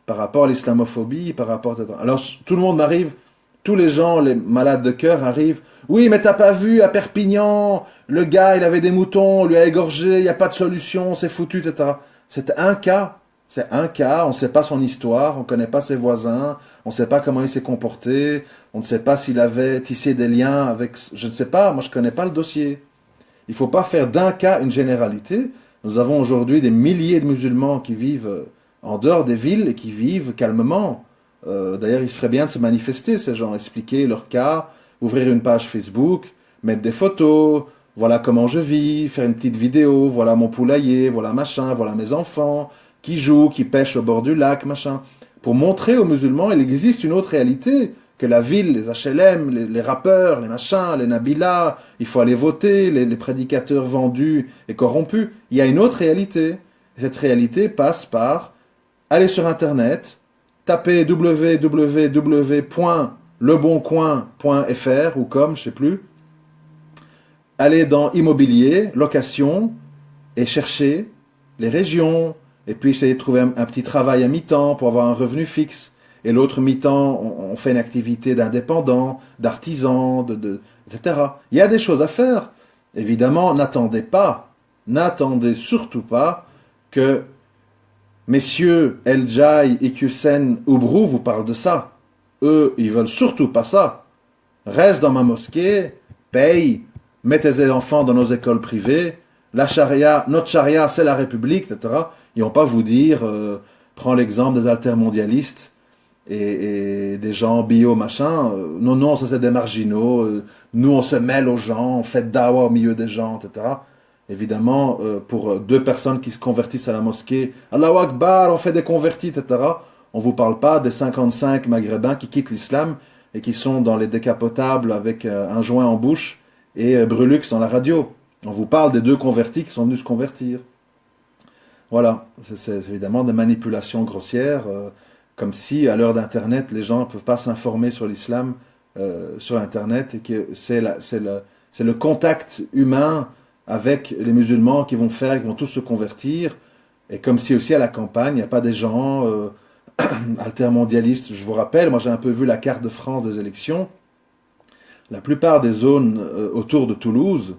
par rapport à l'islamophobie, par rapport à... Alors tout le monde m'arrive, tous les gens, les malades de cœur arrivent. Oui, mais t'as pas vu à Perpignan, le gars, il avait des moutons, on lui a égorgé, il n'y a pas de solution, c'est foutu, etc. C'est un cas. C'est un cas, on ne sait pas son histoire, on ne connaît pas ses voisins, on ne sait pas comment il s'est comporté, on ne sait pas s'il avait tissé des liens avec... Je ne sais pas, moi je ne connais pas le dossier. Il ne faut pas faire d'un cas une généralité. Nous avons aujourd'hui des milliers de musulmans qui vivent en dehors des villes et qui vivent calmement. D'ailleurs, il se ferait bien de se manifester, ces gens, expliquer leur cas, ouvrir une page Facebook, mettre des photos, voilà comment je vis, faire une petite vidéo, voilà mon poulailler, voilà machin, voilà mes enfants, qui jouent, qui pêchent au bord du lac, machin. Pour montrer aux musulmans, il existe une autre réalité, que la ville, les HLM, les rappeurs, les machins, les Nabila, il faut aller voter, les prédicateurs vendus et corrompus. Il y a une autre réalité. Et cette réalité passe par aller sur Internet, taper www.leboncoin.fr ou comme, je sais plus, aller dans immobilier, location, et chercher les régions, et puis essayer de trouver un petit travail à mi-temps pour avoir un revenu fixe. Et l'autre mi-temps, on fait une activité d'indépendant, d'artisan, etc. Il y a des choses à faire. Évidemment, n'attendez surtout pas que messieurs El Jai, Iqiyoussen, Oubrou vous parlent de ça. Eux, ils veulent surtout pas ça. Reste dans ma mosquée, paye, mets tes enfants dans nos écoles privées, la charia, notre charia, c'est la République, etc. Ils vont pas vous dire, prends l'exemple des altermondialistes et des gens bio, machin. Non, ça c'est des marginaux. Nous, on se mêle aux gens, on fait dawa au milieu des gens, etc. Évidemment, pour deux personnes qui se convertissent à la mosquée, Allahu Akbar, on fait des convertis, etc. On ne vous parle pas des 55 maghrébins qui quittent l'islam et qui sont dans les décapotables avec un joint en bouche et Brulux dans la radio. On vous parle des deux convertis qui sont venus se convertir. Voilà, c'est évidemment des manipulations grossières, comme si à l'heure d'Internet, les gens ne peuvent pas s'informer sur l'islam sur Internet et que c'est le contact humain avec les musulmans qui vont tous se convertir. Et comme si aussi à la campagne, il n'y a pas des gens altermondialistes. Je vous rappelle, moi j'ai un peu vu la carte de France des élections. La plupart des zones autour de Toulouse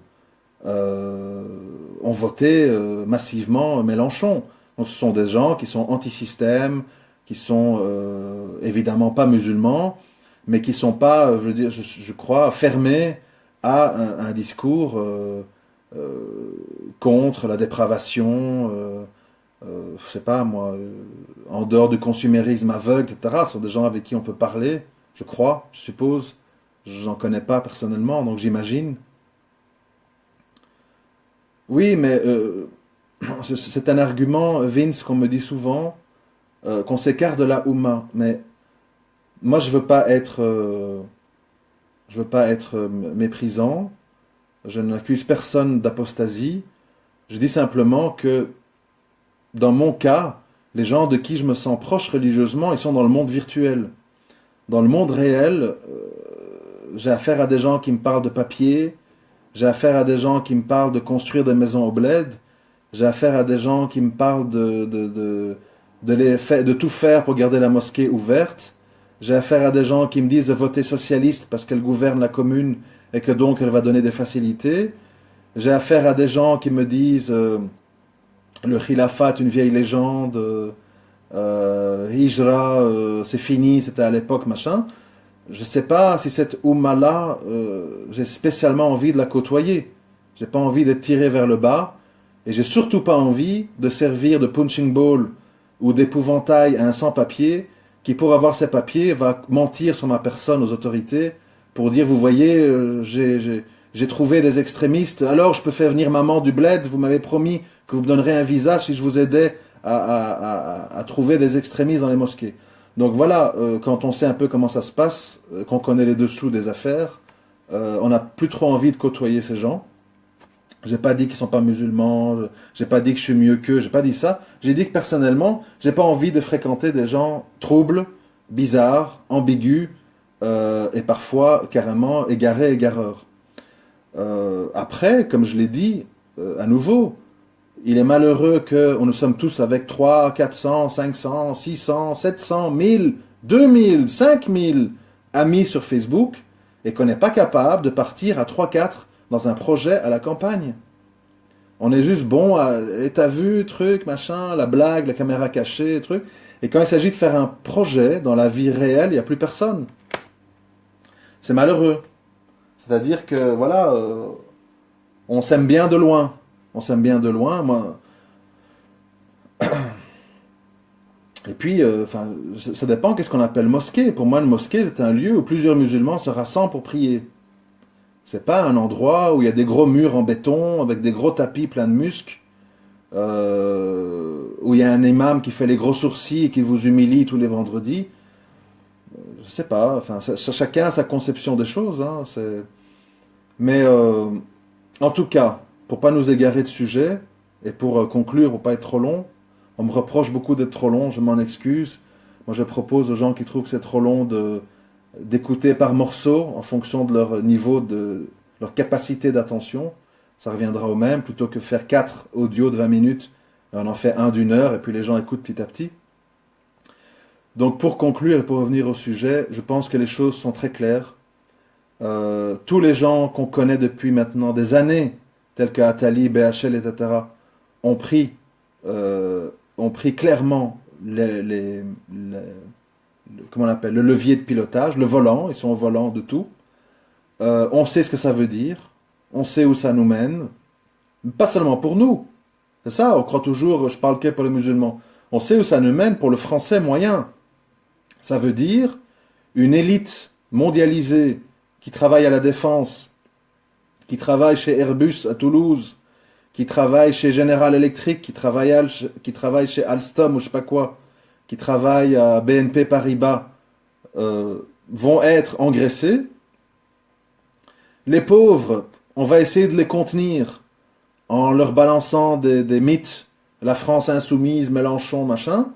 ont voté massivement Mélenchon. Donc, ce sont des gens qui sont anti-système, qui sont évidemment pas musulmans, mais qui sont pas, je veux dire, je crois, fermés à un discours contre la dépravation, je sais pas moi, en dehors du consumérisme aveugle, etc. Ce sont des gens avec qui on peut parler, je crois, je suppose. Je n'en connais pas personnellement, donc j'imagine. Oui, mais c'est un argument, Vince, qu'on me dit souvent, qu'on s'écarte de la Oumma. Mais moi, je veux pas être méprisant. Je n'accuse personne d'apostasie. Je dis simplement que, dans mon cas, les gens de qui je me sens proche religieusement, ils sont dans le monde virtuel. Dans le monde réel, j'ai affaire à des gens qui me parlent de papier, j'ai affaire à des gens qui me parlent de construire des maisons au bled, j'ai affaire à des gens qui me parlent de tout faire pour garder la mosquée ouverte. J'ai affaire à des gens qui me disent de voter socialiste parce qu'elle gouverne la commune et que donc elle va donner des facilités. J'ai affaire à des gens qui me disent le khilafat, une vieille légende, Hijra, c'est fini, c'était à l'époque, machin. Je ne sais pas si cette Oumma-là, j'ai spécialement envie de la côtoyer. J'ai pas envie d'être tiré vers le bas. Et j'ai surtout pas envie de servir de punching ball ou d'épouvantail à un sans-papier qui, pour avoir ses papiers, va mentir sur ma personne aux autorités pour dire, vous voyez, j'ai trouvé des extrémistes, alors je peux faire venir maman du bled, vous m'avez promis que vous me donnerez un visa si je vous aidais à trouver des extrémistes dans les mosquées. Donc voilà, quand on sait un peu comment ça se passe, qu'on connaît les dessous des affaires, on n'a plus trop envie de côtoyer ces gens. J'ai pas dit qu'ils sont pas musulmans, j'ai pas dit que je suis mieux qu'eux, j'ai pas dit ça. J'ai dit que personnellement, j'ai pas envie de fréquenter des gens troubles, bizarres, ambigus, et parfois carrément égarés, égareurs. Après, comme je l'ai dit, à nouveau, il est malheureux que nous sommes tous avec 3, 400, 500, 600, 700, 1000, 2000, 5000 amis sur Facebook et qu'on n'est pas capable de partir à 3-4 dans un projet à la campagne. On est juste bon à et t'as vu, truc, machin, la blague, la caméra cachée, truc. Et quand il s'agit de faire un projet dans la vie réelle, il n'y a plus personne. C'est malheureux. C'est-à-dire que, voilà, on s'aime bien de loin. On s'aime bien de loin. Moi. Et puis, ça dépend qu'est-ce qu'on appelle mosquée. Pour moi, une mosquée, c'est un lieu où plusieurs musulmans se rassemblent pour prier. C'est pas un endroit où il y a des gros murs en béton avec des gros tapis pleins de musc, où il y a un imam qui fait les gros sourcils et qui vous humilie tous les vendredis. Je sais pas, enfin, chacun a sa conception des choses. Hein, mais en tout cas, pour pas nous égarer de sujet et pour conclure, pour pas être trop long, on me reproche beaucoup d'être trop long, je m'en excuse. Moi, je propose aux gens qui trouvent que c'est trop long d'écouter par morceaux en fonction de leur niveau, de leur capacité d'attention. Ça reviendra au même, plutôt que faire 4 audios de 20 minutes, et on en fait un d'une heure, et puis les gens écoutent petit à petit. Donc pour conclure et pour revenir au sujet, je pense que les choses sont très claires. Tous les gens qu'on connaît depuis maintenant des années, tels qu'Atali, BHL, etc., ont pris clairement comment on appelle, le levier de pilotage, le volant, ils sont au volant de tout. On sait ce que ça veut dire, on sait où ça nous mène, pas seulement pour nous, c'est ça, on croit toujours, je parle que pour les musulmans, on sait où ça nous mène pour le français moyen. Ça veut dire une élite mondialisée qui travaille à la défense, qui travaille chez Airbus à Toulouse, qui travaille chez General Electric, qui travaille chez Alstom ou je sais pas quoi, qui travaillent à BNP Paribas, vont être engraissés. Les pauvres, on va essayer de les contenir en leur balançant des mythes, la France insoumise, Mélenchon, machin.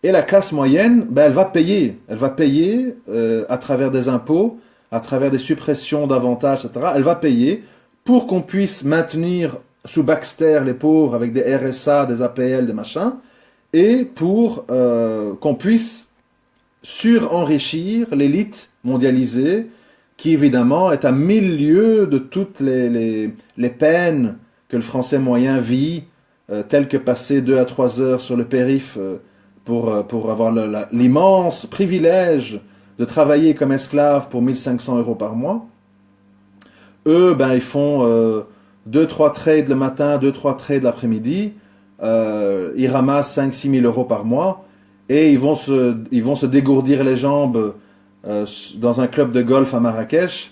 Et la classe moyenne, ben, elle va payer. Elle va payer à travers des impôts, à travers des suppressions d'avantages, etc. Elle va payer pour qu'on puisse maintenir sous Baxter les pauvres avec des RSA, des APL, des machins, et pour qu'on puisse surenrichir l'élite mondialisée, qui évidemment est à mille lieues de toutes les peines que le français moyen vit, telles que passer 2 à 3 heures sur le périph' pour avoir l'immense privilège de travailler comme esclave pour 1500 € par mois. Eux, ben, ils font 2-3 trades le matin, 2-3 trades l'après-midi, ils ramassent 5-6 000 € par mois, et ils vont se dégourdir les jambes dans un club de golf à Marrakech,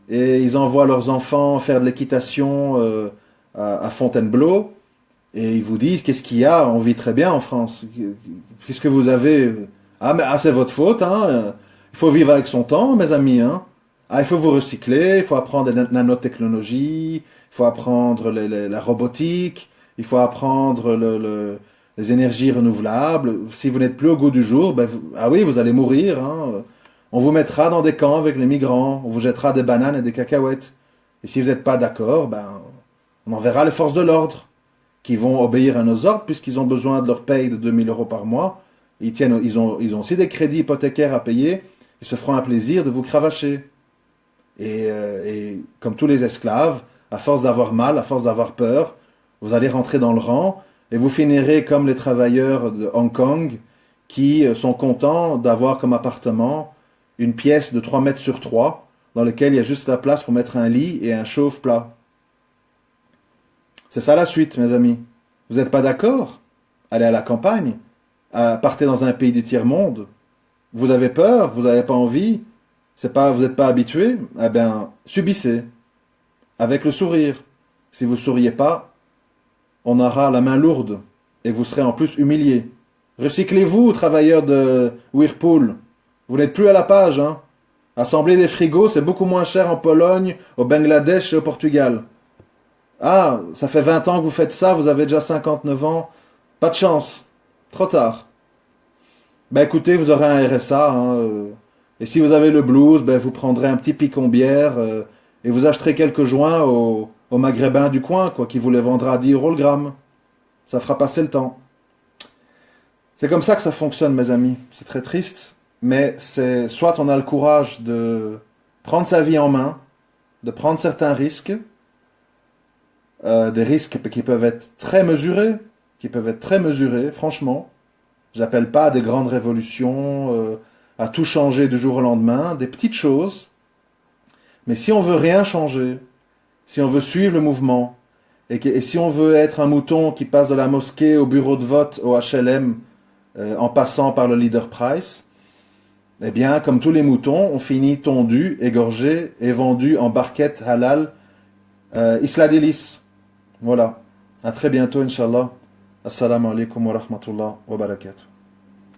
et ils envoient leurs enfants faire de l'équitation à Fontainebleau, et ils vous disent, qu'est-ce qu'il y a? On vit très bien en France. Qu'est-ce que vous avez? Mais c'est votre faute, hein. Il faut vivre avec son temps, mes amis, hein. Il faut vous recycler, il faut apprendre la nanotechnologie, il faut apprendre la robotique, il faut apprendre les énergies renouvelables. Si vous n'êtes plus au goût du jour, ben, oui, vous allez mourir, hein. On vous mettra dans des camps avec les migrants, on vous jettera des bananes et des cacahuètes. Et si vous n'êtes pas d'accord, ben, on enverra les forces de l'ordre. qui vont obéir à nos ordres, puisqu'ils ont besoin de leur paye de 2000 euros par mois. Ils ont aussi des crédits hypothécaires à payer. Ils se feront un plaisir de vous cravacher. Et comme tous les esclaves, à force d'avoir mal, à force d'avoir peur, vous allez rentrer dans le rang et vous finirez comme les travailleurs de Hong Kong qui sont contents d'avoir comme appartement une pièce de 3 mètres sur 3 dans laquelle il y a juste la place pour mettre un lit et un chauffe-plat. C'est ça la suite, mes amis. Vous n'êtes pas d'accord? Allez à la campagne, partez dans un pays du tiers-monde. Vous avez peur, vous n'avez pas envie, vous n'êtes pas habitué, eh bien, subissez, avec le sourire. Si vous ne souriez pas, on aura la main lourde, et vous serez en plus humilié. Recyclez-vous, travailleurs de Whirlpool. Vous n'êtes plus à la page, hein. Assembler des frigos, c'est beaucoup moins cher en Pologne, au Bangladesh et au Portugal. Ah, ça fait 20 ans que vous faites ça, vous avez déjà 59 ans. Pas de chance. Trop tard. Ben écoutez, vous aurez un RSA, hein, et si vous avez le blues, ben vous prendrez un petit picon-bière et vous acheterez quelques joints au maghrébin du coin, quoi, qui vous les vendra à 10 euros le gramme. Ça fera passer le temps. C'est comme ça que ça fonctionne, mes amis. C'est très triste, mais c'est soit on a le courage de prendre sa vie en main, de prendre certains risques, des risques qui peuvent être très mesurés, franchement. J'appelle pas à des grandes révolutions, à tout changer du jour au lendemain, des petites choses. Mais si on veut rien changer, si on veut suivre le mouvement, et si on veut être un mouton qui passe de la mosquée au bureau de vote au HLM, en passant par le Leader Price, eh bien, comme tous les moutons, on finit tondu, égorgé et vendu en barquette halal Isla Délice. Voilà. À très bientôt, Inch'Allah. Assalamu alaikum wa rahmatullah wa barakatuh.